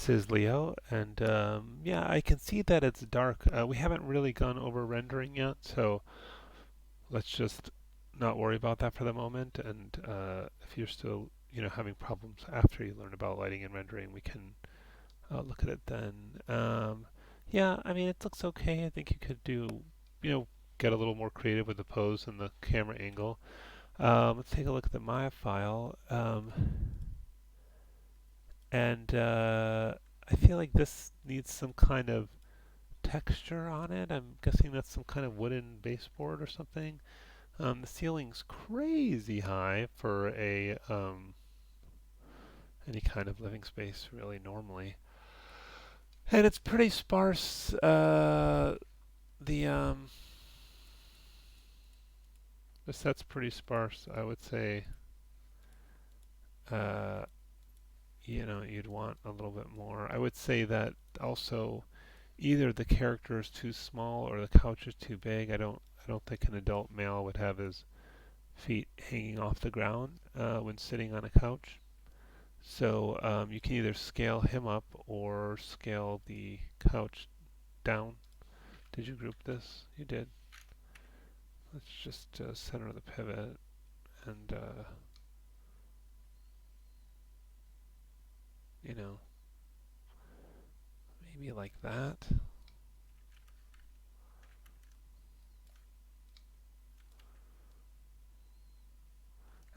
this is Leo, and yeah, I can see that it's dark. We haven't really gone over rendering yet, so let's just not worry about that for the moment. And if you're still, having problems after you learn about lighting and rendering, we can look at it then. Yeah, I mean, it looks okay. I think you could you know, get a little more creative with the pose and the camera angle. Let's take a look at the Maya file. And I feel like this needs some kind of texture on it. I'm guessing that's some kind of wooden baseboard or something. The ceiling's crazy high for a any kind of living space, really, normally. And it's pretty sparse. The um, the set's pretty sparse. I would say, uh, you'd want a little bit more. I would say that also either the character is too small or the couch is too big. I don't think an adult male would have his feet hanging off the ground when sitting on a couch. So you can either scale him up or scale the couch down. Did you group this? You did. Let's just center the pivot and you know maybe like that.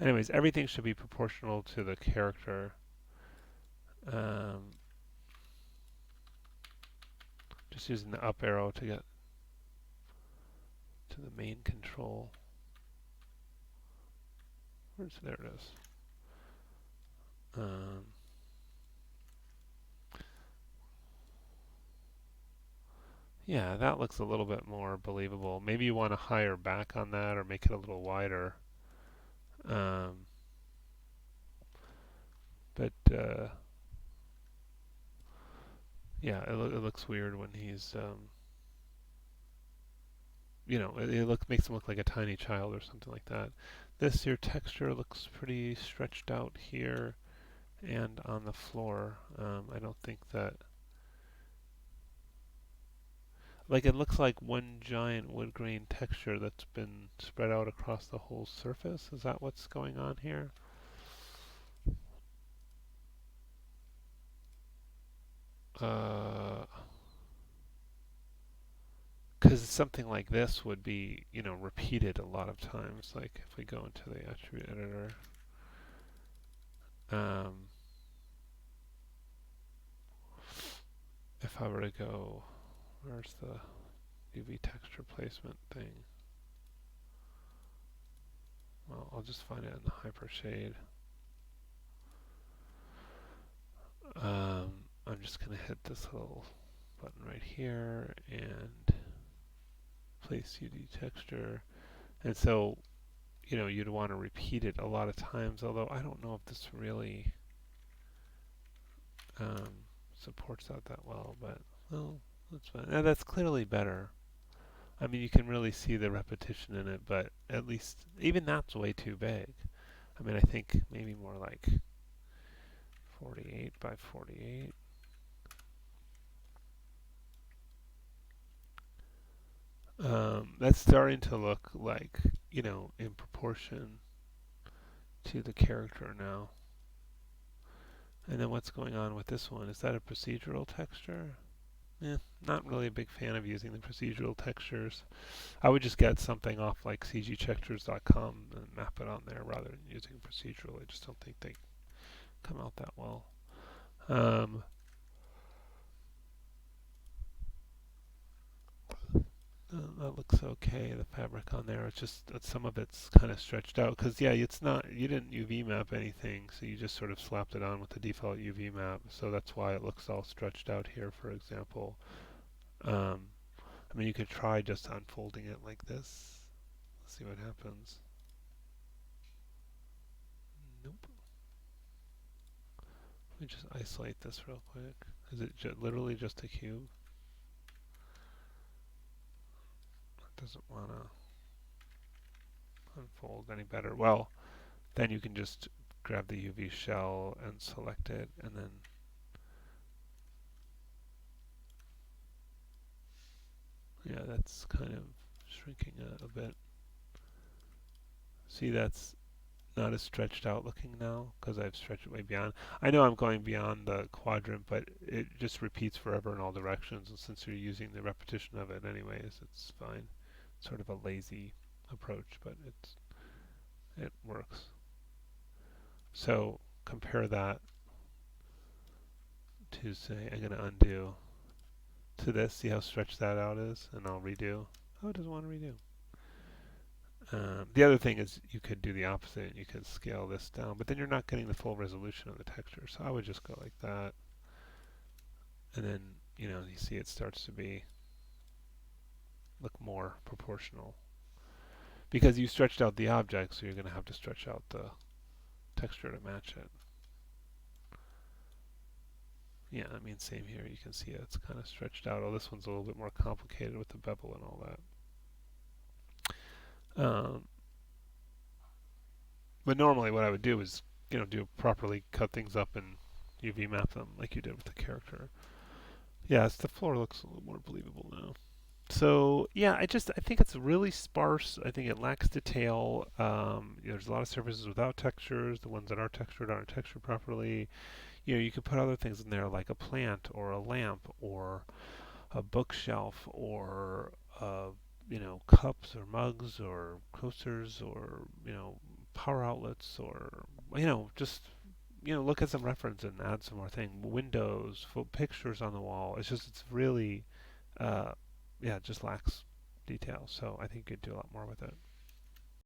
Anyways, everything should be proportional to the character. Um, just using the up arrow to get to the main control. There it is. Um, yeah, that looks a little bit more believable. Maybe you want to higher back on that or make it a little wider. Um, but yeah, it looks weird when he's it makes him look like a tiny child or something like that. This your texture looks pretty stretched out here and on the floor. I don't think that like it looks like one giant wood grain texture that's been spread out across the whole surface. Is that what's going on here? Because something like this would be, repeated a lot of times. Like if we go into the attribute editor, um, if I were to go, where's the UV texture placement thing? Well, I'll just find it in the hypershade. I'm just going to hit this little button right here and place UV texture. And so, you'd want to repeat it a lot of times, although I don't know if this really um, supports that well, but, well, that's fine. Now, that's clearly better. I mean, you can really see the repetition in it, but at least, even that's way too big. I mean, I think maybe more like 48 by 48. That's starting to look like, in proportion to the character now. And then what's going on with this one? Is that a procedural texture? Eh, not really a big fan of using the procedural textures. I would just get something off like cgtextures.com and map it on there rather than using procedural. I just don't think they come out that well. Um, that looks okay. The fabric on there, it's just that some of it's kind of stretched out because yeah, it's not. You didn't UV map anything, so you just sort of slapped it on with the default UV map. So that's why it looks all stretched out here, for example. Um, I mean, you could try just unfolding it like this. Let's see what happens. Nope. Let me just isolate this real quick. Is it literally just a cube? It doesn't want to unfold any better. Well, then you can just grab the UV shell and select it and then Yeah, that's kind of shrinking a bit. See, that's not as stretched out looking now because I've stretched it way beyond. I know I'm going beyond the quadrant, but it just repeats forever in all directions. And since you're using the repetition of it anyways, it's fine. Sort of a lazy approach, but it works. So compare that to say I'm going to undo to this. See how stretched that out is, and I'll redo. Oh, it doesn't want to redo. The other thing is you could do the opposite. You could scale this down, but then you're not getting the full resolution of the texture. So I would just go like that, and then you see it starts to be look more proportional because you stretched out the object, so you're going to have to stretch out the texture to match it. Yeah, I mean same here. You can see it's kind of stretched out. Oh, this one's a little bit more complicated with the bevel and all that. But normally what I would do is do properly cut things up and UV map them like you did with the character. Yes, the floor looks a little more believable now. So yeah, I think it's really sparse. I think it lacks detail. There's a lot of surfaces without textures. The ones that are textured aren't textured properly. You could put other things in there like a plant or a lamp or a bookshelf or cups or mugs or coasters or power outlets or just look at some reference and add some more thing. Windows, pictures on the wall. It's really, uh, yeah, it just lacks detail. So I think you could do a lot more with it.